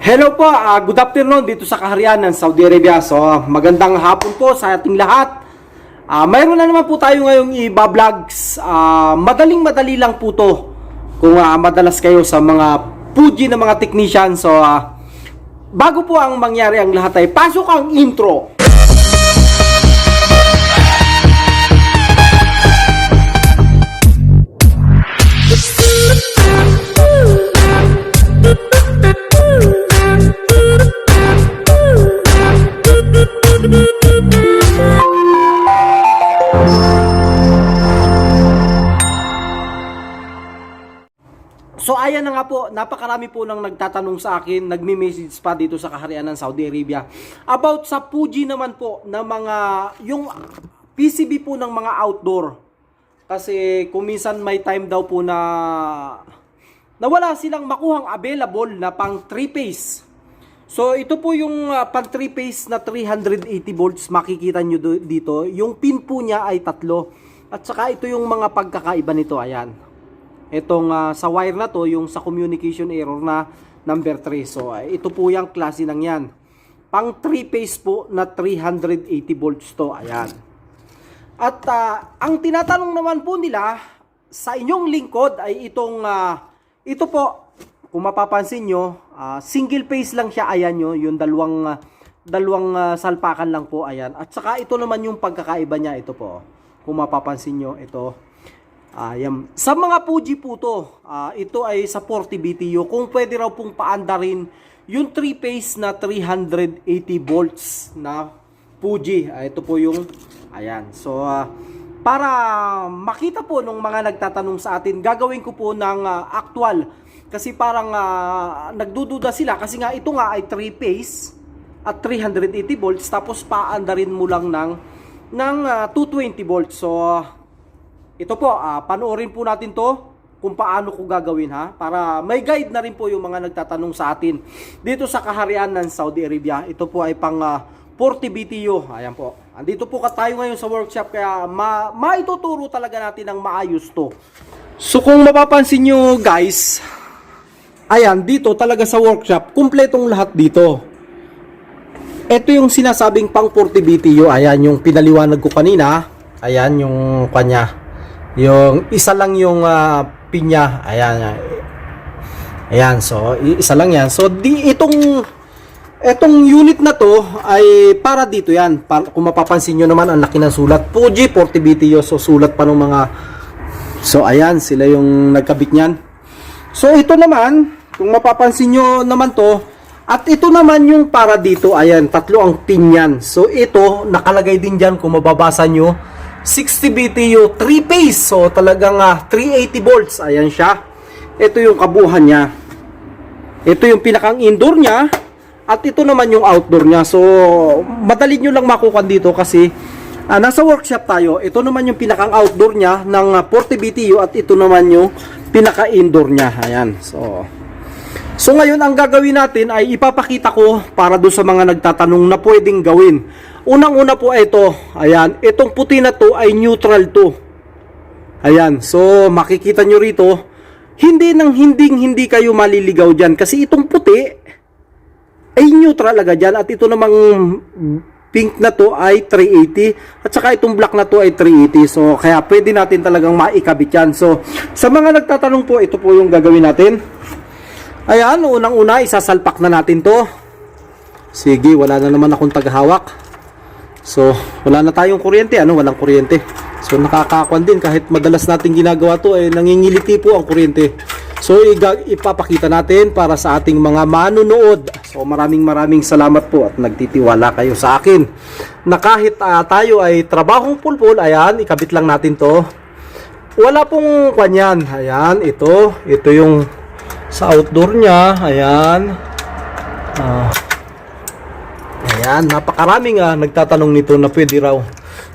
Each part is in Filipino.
Hello po, good afternoon dito sa kaharian ng Saudi Arabia. So, magandang hapon po sa ating lahat. Mayroon na naman po tayo ngayong iba-vlogs. Madaling-madali lang po to kung madalas kayo sa mga Fuji na mga technician. So, bago po ang mangyari ang lahat ay pasok ang intro. So ayan na nga po, napakarami po nang nagtatanong sa akin, nagme-message pa dito sa kaharian ng Saudi Arabia about sa Fuji naman po na mga, yung PCB po ng mga outdoor. Kasi kung minsan may time daw po na wala silang makuhang available na pang 3-phase. So ito po yung pang 3-phase na 380 volts, makikita nyo dito. Yung pin po niya ay 3. At saka ito yung mga pagkakaiba nito, ayan. Itong sa wire na to, yung sa communication error na number 3. So ito po yung klase ng yan. Pang 3-phase po na 380 volts to. Ayan. At ang tinatanong naman po nila sa inyong lingkod ay itong ito po, kung mapapansin nyo, single phase lang siya. Ayan nyo, yung dalawang salpakan lang po. Ayan. At saka ito naman yung pagkakaiba niya. Ito po, kung mapapansin nyo, ito. Sa mga Fuji po to, ito ay sa 40 BTU. Kung pwede raw pong paandarin yung 3-phase na 380 volts na Fuji. Ito po yung, ayan. So, para makita po nung mga nagtatanong sa atin, gagawin ko po ng actual. Kasi parang nagdududa sila. Kasi nga ito nga ay 3-phase at 380 volts. Tapos paandarin mo lang ng 220 volts. So, ito po, panoorin po natin to kung paano ko gagawin ha. Para may guide na rin po yung mga nagtatanong sa atin dito sa kaharian ng Saudi Arabia. Ito po ay pang 40 BTU. Ayan po. Andito po tayo ngayon sa workshop kaya maituturo talaga natin ng maayos to. So kung mapapansin nyo guys, ayan dito talaga sa workshop, kumpletong lahat dito. Ito yung sinasabing pang 40 BTU. Ayan yung pinaliwanag ko kanina. Ayan yung kanya. Yung isa lang yung pinya. Ayan. Ayan. So, isa lang yan. So, itong unit na to ay para dito yan. Kung mapapansin nyo naman, ang laki ng sulat. Fuji 40 BTU. So, sulat pa ng mga... So, ayan. Sila yung nagkabit niyan. So, ito naman, kung mapapansin nyo naman to, at ito naman yung para dito. Ayan. 3 ang pin yan. So, ito, nakalagay din dyan kung mababasa nyo. 60 BTU, 3-phase. So, talagang 380 volts. Ayan siya. Ito yung kabuhan niya. Ito yung pinakang indoor niya. At ito naman yung outdoor niya. So, madali nyo lang makukuha dito kasi nasa workshop tayo. Ito naman yung pinakang outdoor niya ng 40 BTU at ito naman yung pinaka-indoor niya. Ayan. So, ngayon ang gagawin natin ay ipapakita ko para doon sa mga nagtatanong na pwedeng gawin. Unang-una po ito, ayan, itong puti na to ay neutral to. Ayan, so makikita nyo rito, hindi kayo maliligaw dyan. Kasi itong puti ay neutral agad dyan at ito namang pink na to ay 380 at saka itong black na to ay 380. So kaya pwede natin talagang maikabit yan. So sa mga nagtatanong po, ito po yung gagawin natin. Ayan, unang-una isasalpak na natin to. Sige, wala na naman akong taghawak. So, wala na tayong kuryente, walang kuryente. So, nakakakuan din kahit madalas natin ginagawa to, nangingiliti po ang kuryente. So, ipapakita natin para sa ating mga manunood. So, maraming salamat po at nagtitiwala kayo sa akin. Na kahit tayo ay trabahong pulpul, ayan, ikabit lang natin to. Wala pong kanyan. Ayan, ito yung sa outdoor niya. Ayan. Ayan, napakaraming nagtatanong nito na pwede raw.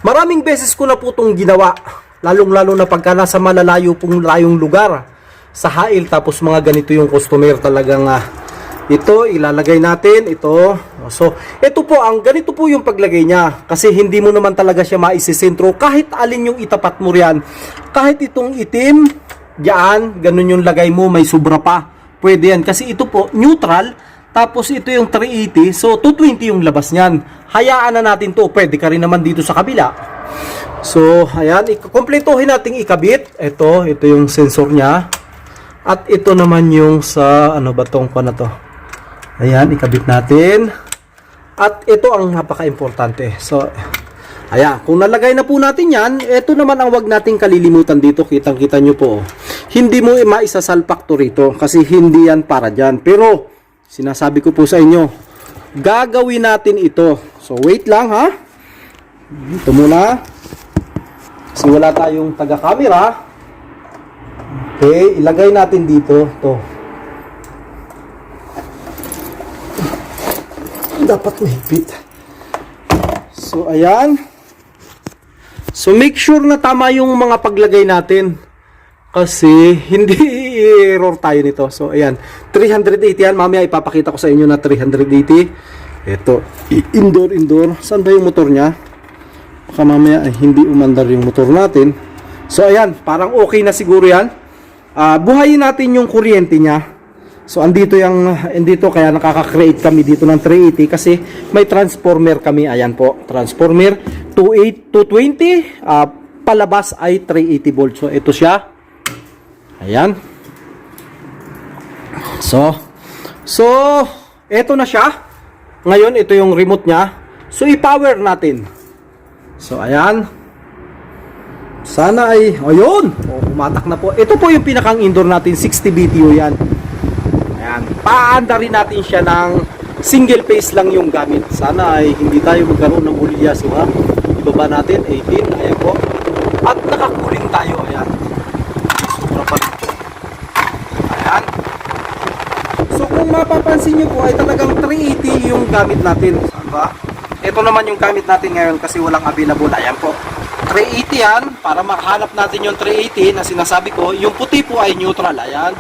Maraming beses ko na po itong ginawa. Lalong-lalo na pagka nasa malalayo pong layong lugar. Sa hail, tapos mga ganito yung customer talagang ito, ilalagay natin, ito. So, ito po, ganito po yung paglagay niya. Kasi hindi mo naman talaga siya maisisentro. Kahit alin yung itapat mo riyan. Kahit itong itim, diyan, ganun yung lagay mo, may sobra pa. Pwede yan. Kasi ito po, neutral. Tapos ito yung 380. So 220 yung labas niyan. Hayaan na natin to. Pwede ka rin naman dito sa kabila. So ayan, kumpletuhin nating ikabit. Ito yung sensor niya. At ito naman yung sa ano ba tong pa na to. Ayan, ikabit natin. At ito ang napaka-importante. So ayan, kung nalagay na po natin yan, ito naman ang wag nating kalilimutan dito. Kitang-kita nyo po. Hindi mo maisasalpak to rito kasi hindi yan para dyan. Pero, sinasabi ko po sa inyo, gagawin natin ito. So, wait lang ha. Ito muna. Kasi wala tayong taga-camera. Okay, ilagay natin dito. Ito. Dapat mahigpit. So, ayan. So make sure na tama yung mga paglagay natin kasi hindi error tayo nito. So ayan, 380 yan. Mamaya ipapakita ko sa inyo na 380. Ito, indoor. Saan ba yung motor niya? Baka mamaya hindi umandar yung motor natin. So ayan, parang okay na siguro yan. Buhayin natin yung kuryente niya. So andito kaya nakaka-create kami dito ng 380 kasi may transformer kami. Ayan po, transformer 220, palabas ay 380 volts. So ito siya. Ayan. So ito na siya. Ngayon ito yung remote niya. So i-power natin. So ayan. Sana ay ayun. Umatak na po. Ito po yung pinakang indoor natin, 60 BTU yan. Ayan, paanda rin natin siya ng single phase lang yung gamit. Sana ay hindi tayo magkaroon ng bulya. So ha, ibaba natin, 18, ayan po. At nakakuling tayo, ayan. Sobra pa rin. Ayan. So kung mapapansin nyo po ay talagang 380 yung gamit natin. Saan ba? Ito naman yung gamit natin ngayon kasi walang available. Ayan po. 380 yan, para makahanap natin yung 380 na sinasabi ko. Yung puti po ay neutral, ayan.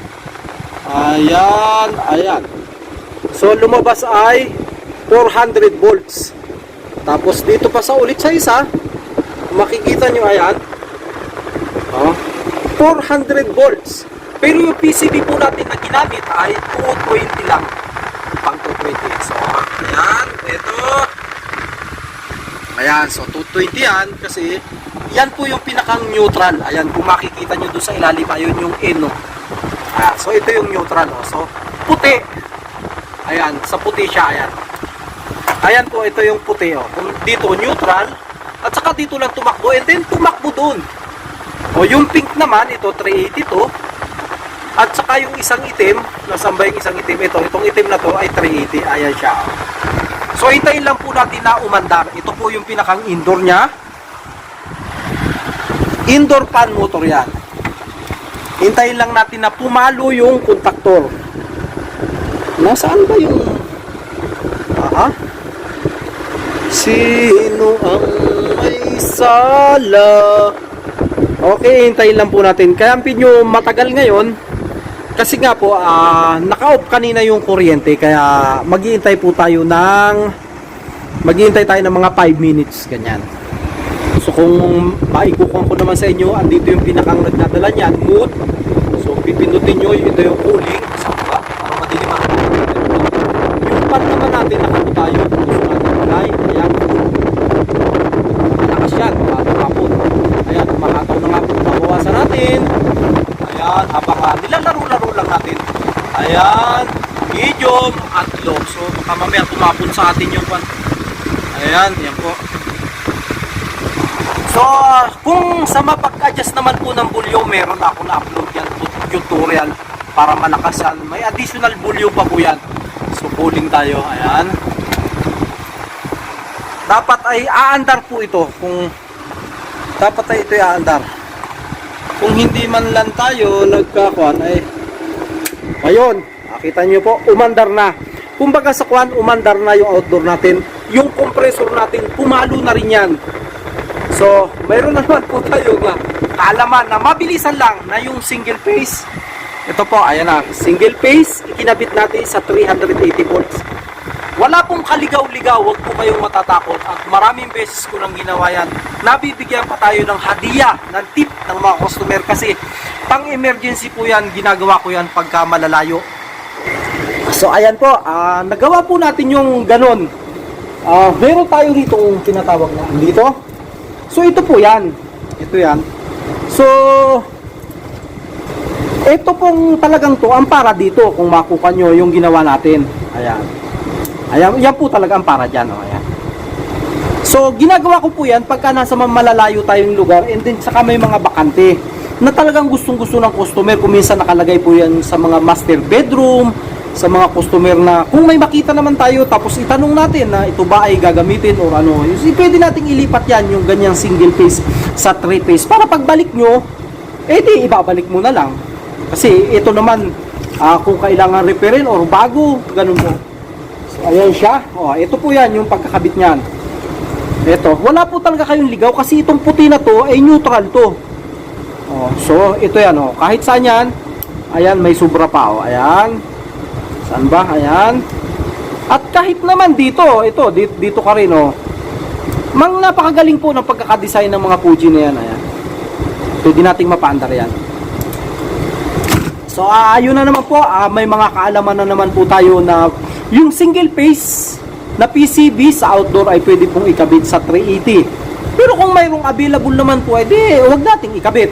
Ayan. So lumabas ay 400 volts. Tapos dito pa sa ulit sa isa, makikita nyo ayan. 400 volts. Pero yung PCB po natin na ginamit ay 220 lang. Pang 220. So ayan, ito. Ayan, so 220 yan kasi yan po yung pinakang neutral. Ayan, kung makikita nyo doon sa ilalim, ayun yung N. So ito yung neutral. So puti. Ayan, sa puti siya. Ayan po, ito yung puti. Dito neutral. At saka dito lang tumakbo. And then tumakbo doon. Yung pink naman, ito 382. At saka yung isang itim, nasaan ba yung isang itim? Itong itim na to ay 380. Ayan siya. So hintayin lang po natin na umandar. Ito po yung pinakang indoor niya. Indoor fan motor yan. Hintayin lang natin na pumalo yung kontaktor. Nasaan ba yung... Sino ang may sala? Okay, hintayin lang po natin. Kaya medyo matagal ngayon. Kasi nga po, naka-off kanina yung kuryente. Kaya maghihintay tayo ng mga 5 minutes. Ganyan. So kung maikukuhan ko naman sa inyo, andito yung pinakang nagdadala niyan, mood. So pipindutin nyo, ito yung cooling. Saan ba? Para madilim ang yung pan naman natin, nakapo tayo. So natin ilay, ayan. Malakas yan, makapon. Ayan, makataw na nga po. Mabawasan natin. Ayan, habang nilalaro-laro lang natin. Ayan, medium at low. So baka mamaya tumapon sa atin yung pan. Ayan, yan po. So, kung sa mapag-adjust naman po ng volume, meron ako na-upload yan tutorial para malakas yan. May additional volume pa po yan. So, cooling tayo. Ayan. Dapat ay aandar po ito. Dapat ay ito aandar. Kung hindi man lang tayo nagkakuan ay ayun, nakita nyo po, umandar na. Kumbaga sa kuan, umandar na yung outdoor natin. Yung compressor natin, pumalo na rin yan. So, mayroon naman po tayo na kaalaman na mabilisan lang na yung single phase. Ito po, ayan na, single phase, ikinabit natin sa 380 volts. Wala pong kaligaw-ligaw, huwag po kayong matatakot. At maraming beses ko nang ginawa yan. Nabibigyan pa tayo ng hadiah, ng tip ng mga customer kasi pang emergency po yan, ginagawa ko yan pagka malalayo. So ayan po, nagawa po natin yung ganun. Meron tayo rito yung tinatawag na dito. So ito po yan. Ito yan. So ito pong talagang to ang para dito kung makuha nyo yung ginawa natin. Ayan. Ayan, yan po talaga ang para dyan. Oh, ayan. So ginagawa ko po yan pagka nasa malalayo tayong lugar and then saka may mga bakante na talagang gustong-gusto ng customer. Kung minsan nakalagay po yan sa mga master bedroom, sa mga customer na kung may makita naman tayo tapos itanong natin na ito ba ay gagamitin or ano, pwede nating ilipat yan yung ganyang single phase sa 3 phase para pagbalik nyo, di ibabalik mo na lang. Kasi ito naman, kung kailangan repairin or bago, ganun po. So ayan siya. Ito po yan yung pagkakabit nyan. Ito, wala po talaga kayong ligaw kasi itong puti na to ay neutral to. So ito yan, kahit saan yan. Ayan, may sobra pa. Ayan. Saan ba? Ayan. At kahit naman dito, dito ka rin, napakagaling po ng pagkakadesign ng mga Fuji na yan. Ayan. Pwede nating mapaandar yan. So, ayun na naman po. May mga kaalaman na naman po tayo na yung single phase na PCB sa outdoor ay pwede pong ikabit sa 380. Pero kung mayroong available naman po, huwag nating ikabit.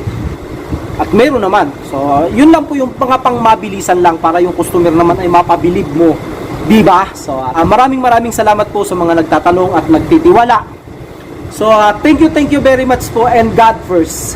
At meron naman. So, yun lang po yung mga pang mabilisan lang para yung customer naman ay mapabilib mo. Diba? So, maraming salamat po sa mga nagtatanong at nagtitiwala. So, thank you very much po and God first.